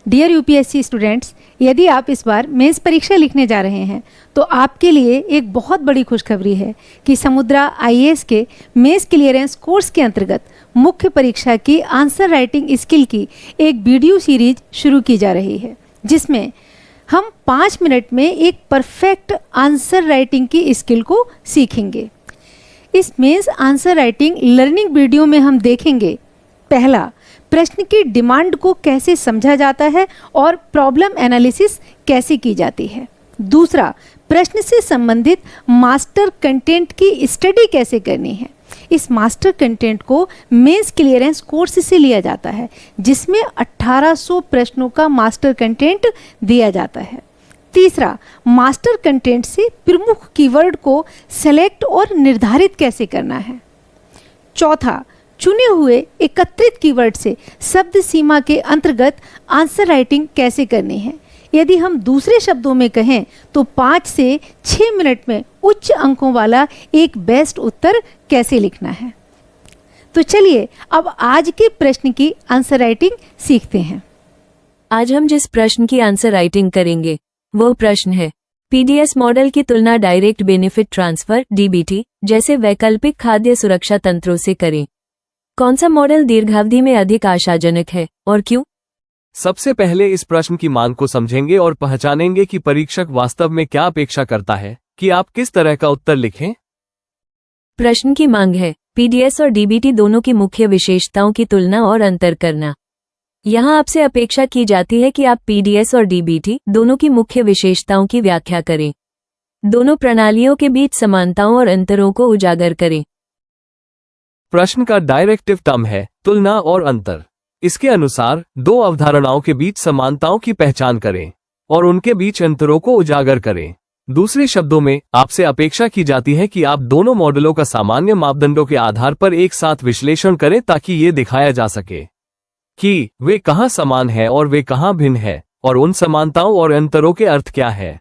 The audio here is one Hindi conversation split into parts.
डियर यूपीएससी स्टूडेंट्स, यदि आप इस बार मेंस परीक्षा लिखने जा रहे हैं तो आपके लिए एक बहुत बड़ी खुशखबरी है कि समुद्रा आईएएस के मेंस क्लियरेंस कोर्स के अंतर्गत मुख्य परीक्षा की आंसर राइटिंग स्किल की एक वीडियो सीरीज शुरू की जा रही है, जिसमें हम 5 मिनट में एक परफेक्ट आंसर राइटिंग की स्किल को सीखेंगे। इस mains answer writing learning video में हम देखेंगे, पहला, प्रश्न की डिमांड को कैसे समझा जाता है और प्रॉब्लम एनालिसिस कैसे की जाती है। दूसरा, प्रश्न से संबंधित मास्टर कंटेंट की स्टडी कैसे करनी है। इस मास्टर कंटेंट को मेंस क्लियरेंस कोर्स से लिया जाता है, जिसमें 1800 प्रश्नों का मास्टर कंटेंट दिया जाता है। तीसरा, मास्टर कंटेंट से प्रमुख कीवर्ड को सेलेक्ट और निर्धारित कैसे करना है। चौथा, चुने हुए एकत्रित कीवर्ड से शब्द सीमा के अंतर्गत आंसर राइटिंग कैसे करनी है। यदि हम दूसरे शब्दों में कहें तो 5 से 6 मिनट में उच्च अंकों वाला एक बेस्ट उत्तर कैसे लिखना है। तो चलिए अब आज के प्रश्न की आंसर राइटिंग सीखते हैं। आज हम जिस प्रश्न की आंसर राइटिंग करेंगे वो प्रश्न है, पीडीएस मॉडल की तुलना डायरेक्ट बेनिफिट ट्रांसफर डीबीटी जैसे वैकल्पिक खाद्य सुरक्षा तंत्रों से करें। कौन सा मॉडल दीर्घावधि में अधिक आशाजनक है और क्यों? सबसे पहले इस प्रश्न की मांग को समझेंगे और पहचानेंगे कि परीक्षक वास्तव में क्या अपेक्षा करता है कि आप किस तरह का उत्तर लिखें। प्रश्न की मांग है, पीडीएस और डीबीटी दोनों की मुख्य विशेषताओं की तुलना और अंतर करना। यहाँ आपसे अपेक्षा की जाती है कि आप पीडीएस और डीबीटी दोनों की मुख्य विशेषताओं की व्याख्या करें, दोनों प्रणालियों के बीच समानताओं और अंतरों को उजागर करें। प्रश्न का डायरेक्टिव टर्म है तुलना और अंतर। इसके अनुसार दो अवधारणाओं के बीच समानताओं की पहचान करें और उनके बीच अंतरों को उजागर करें। दूसरे शब्दों में आपसे अपेक्षा की जाती है कि आप दोनों मॉडलों का सामान्य मापदंडों के आधार पर एक साथ विश्लेषण करें ताकि ये दिखाया जा सके कि वे कहाँ समान हैं और वे कहाँ भिन्न हैं और उन समानताओं और अंतरों के अर्थ क्या है।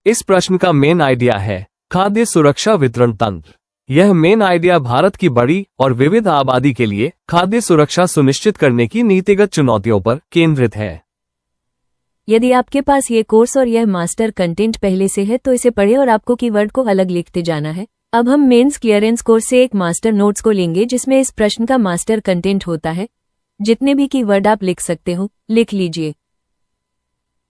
इस प्रश्न का मेन आइडिया है खाद्य सुरक्षा वितरण तंत्र। यह मेन आइडिया भारत की बड़ी और विविध आबादी के लिए खाद्य सुरक्षा सुनिश्चित करने की नीतिगत चुनौतियों पर केंद्रित है। यदि आपके पास ये कोर्स और यह मास्टर कंटेंट पहले से है तो इसे पढ़े और आपको कीवर्ड को अलग लिखते जाना है। अब हम मेंस क्लियरेंस कोर्स से एक मास्टर नोट्स को लेंगे जिसमें इस प्रश्न का मास्टर कंटेंट होता है। जितने भी कीवर्ड आप लिख सकते हो लिख लीजिए।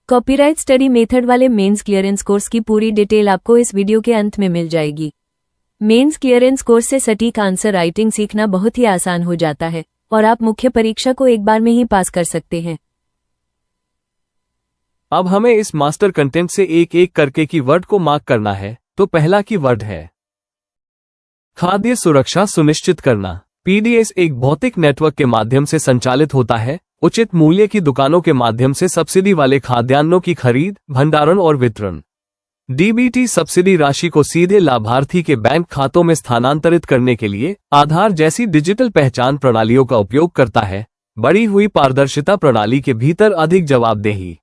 कॉपीराइट स्टडी मेथड वाले मेंस क्लियरेंस कोर्स की पूरी डिटेल आपको इस वीडियो के अंत में मिल जाएगी। मेंस क्लियरेंस कोर्स से सटीक आंसर राइटिंग सीखना बहुत ही आसान हो जाता है और आप मुख्य परीक्षा को एक बार में ही पास कर सकते हैं। अब हमें इस मास्टर कंटेंट से एक एक करके कीवर्ड को मार्क करना है। तो पहला कीवर्ड है खाद्य सुरक्षा सुनिश्चित करना। पीडीएस एक भौतिक नेटवर्क के माध्यम से संचालित होता है। उचित मूल्य की दुकानों के माध्यम से सब्सिडी वाले खाद्यान्नों की खरीद, भंडारण और वितरण। डीबीटी सब्सिडी राशि को सीधे लाभार्थी के बैंक खातों में स्थानांतरित करने के लिए आधार जैसी डिजिटल पहचान प्रणालियों का उपयोग करता है। बढ़ी हुई पारदर्शिता प्रणाली के भीतर अधिक जवाबदेही।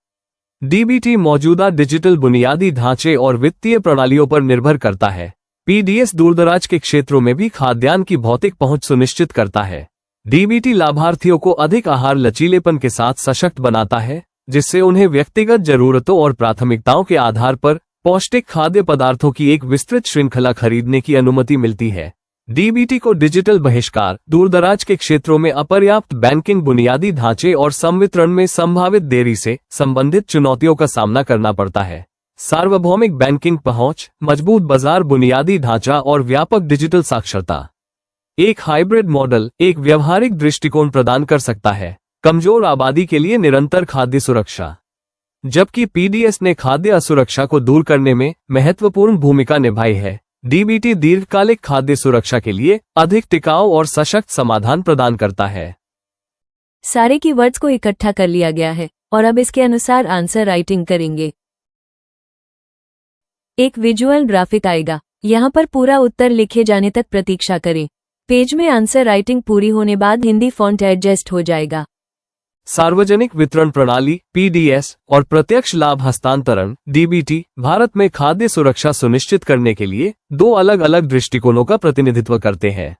डीबीटी मौजूदा डिजिटल बुनियादी ढांचे और वित्तीय प्रणालियों पर निर्भर करता है। पीडीएस दूरदराज के क्षेत्रों में भी खाद्यान्न की भौतिक पहुंच सुनिश्चित करता है। डीबीटी लाभार्थियों को अधिक आहार लचीलेपन के साथ सशक्त बनाता है, जिससे उन्हें व्यक्तिगत जरूरतों और प्राथमिकताओं के आधार पर पौष्टिक खाद्य पदार्थों की एक विस्तृत श्रृंखला खरीदने की अनुमति मिलती है। डीबीटी को डिजिटल बहिष्कार, दूरदराज के क्षेत्रों में अपर्याप्त बैंकिंग बुनियादी ढांचे और संवितरण में संभावित देरी से संबंधित चुनौतियों का सामना करना पड़ता है। सार्वभौमिक बैंकिंग पहुंच, मजबूत बाजार बुनियादी ढांचा और व्यापक डिजिटल साक्षरता। एक हाइब्रिड मॉडल एक व्यवहारिक दृष्टिकोण प्रदान कर सकता है। कमजोर आबादी के लिए निरंतर खाद्य सुरक्षा। जबकि पीडीएस ने खाद्य असुरक्षा को दूर करने में महत्वपूर्ण भूमिका निभाई है, डीबीटी दीर्घकालिक खाद्य सुरक्षा के लिए अधिक टिकाऊ और सशक्त समाधान प्रदान करता है। सारे कीवर्ड्स को इकट्ठा कर लिया गया है और अब इसके अनुसार आंसर राइटिंग करेंगे। एक विजुअल ग्राफिक आएगा, यहाँ पर पूरा उत्तर लिखे जाने तक प्रतीक्षा करें। पेज में आंसर राइटिंग पूरी होने बाद हिंदी फॉन्ट एडजस्ट हो जाएगा। सार्वजनिक वितरण प्रणाली पीडीएस और प्रत्यक्ष लाभ हस्तांतरण डीबीटी भारत में खाद्य सुरक्षा सुनिश्चित करने के लिए दो अलग अलग दृष्टिकोणों का प्रतिनिधित्व करते हैं।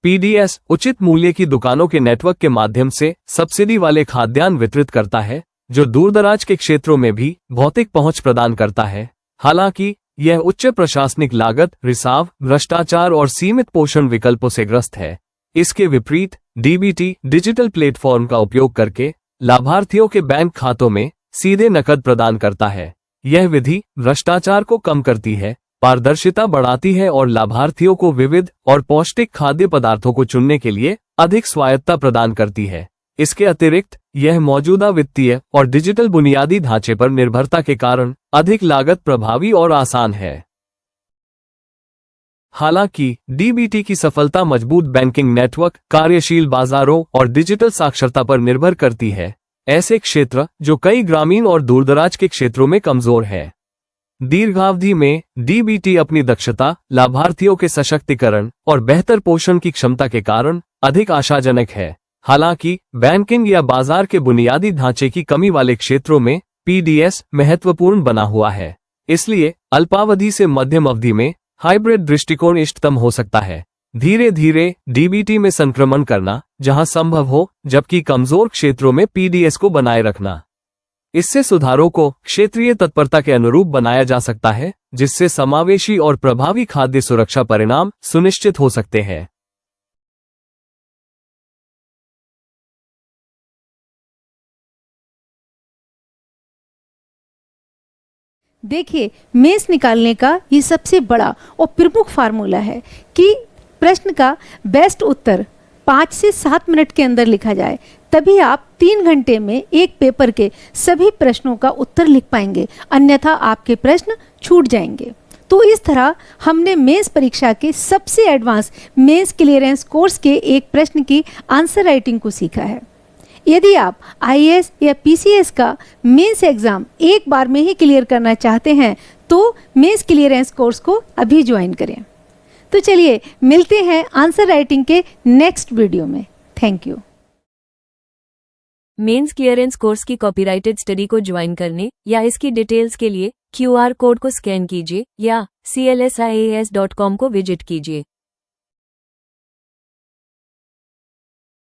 पीडीएस उचित मूल्य की दुकानों के नेटवर्क के माध्यम से सब्सिडी वाले खाद्यान्न वितरित करता है, जो दूरदराज के क्षेत्रों में भी भौतिक पहुंच प्रदान करता है। हालांकि यह उच्च प्रशासनिक लागत, रिसाव, भ्रष्टाचार और सीमित पोषण विकल्पों से ग्रस्त है। इसके विपरीत डीबीटी डिजिटल प्लेटफॉर्म का उपयोग करके लाभार्थियों के बैंक खातों में सीधे नकद प्रदान करता है। यह विधि भ्रष्टाचार को कम करती है, पारदर्शिता बढ़ाती है और लाभार्थियों को विविध और पौष्टिक खाद्य पदार्थों को चुनने के लिए अधिक स्वायत्तता प्रदान करती है। इसके अतिरिक्त यह मौजूदा वित्तीय और डिजिटल बुनियादी ढांचे पर निर्भरता के कारण अधिक लागत प्रभावी और आसान है। हालांकि डीबीटी की सफलता मजबूत बैंकिंग नेटवर्क, कार्यशील बाजारों और डिजिटल साक्षरता पर निर्भर करती है, ऐसे क्षेत्र जो कई ग्रामीण और दूरदराज के क्षेत्रों में कमजोर है। दीर्घावधि में डीबीटी अपनी दक्षता, लाभार्थियों के सशक्तिकरण और बेहतर पोषण की क्षमता के कारण अधिक आशाजनक है। हालांकि बैंकिंग या बाजार के बुनियादी ढांचे की कमी वाले क्षेत्रों में पीडीएस महत्वपूर्ण बना हुआ है। इसलिए अल्पावधि से मध्यम अवधि में हाइब्रिड दृष्टिकोण इष्टतम हो सकता है। धीरे धीरे डीबीटी में संक्रमण करना जहां संभव हो, जबकि कमजोर क्षेत्रों में पीडीएस को बनाए रखना। इससे सुधारों को क्षेत्रीय तत्परता के अनुरूप बनाया जा सकता है, जिससे समावेशी और प्रभावी खाद्य सुरक्षा परिणाम सुनिश्चित हो सकते हैं। देखिए, मेंस निकालने का ये सबसे बड़ा और प्रमुख फार्मूला है कि प्रश्न का बेस्ट उत्तर 5 से 7 मिनट के अंदर लिखा जाए, तभी आप 3 घंटे में एक पेपर के सभी प्रश्नों का उत्तर लिख पाएंगे, अन्यथा आपके प्रश्न छूट जाएंगे। तो इस तरह हमने मेंस परीक्षा के सबसे एडवांस मेंस क्लियरेंस कोर्स के एक प्रश्न की आंसर राइटिंग को सीखा है। यदि आप आईएएस या पीसीएस का मेंस एग्जाम एक बार में ही क्लियर करना चाहते हैं तो मेंस क्लियरेंस कोर्स को अभी ज्वाइन करें। तो चलिए मिलते हैं आंसर राइटिंग के नेक्स्ट वीडियो में। Thank you. Mains clearance course की कॉपीराइटेड स्टडी को ज्वाइन करने या इसकी डिटेल्स के लिए क्यूआर कोड को स्कैन कीजिए या clsias.com को विजिट कीजिए।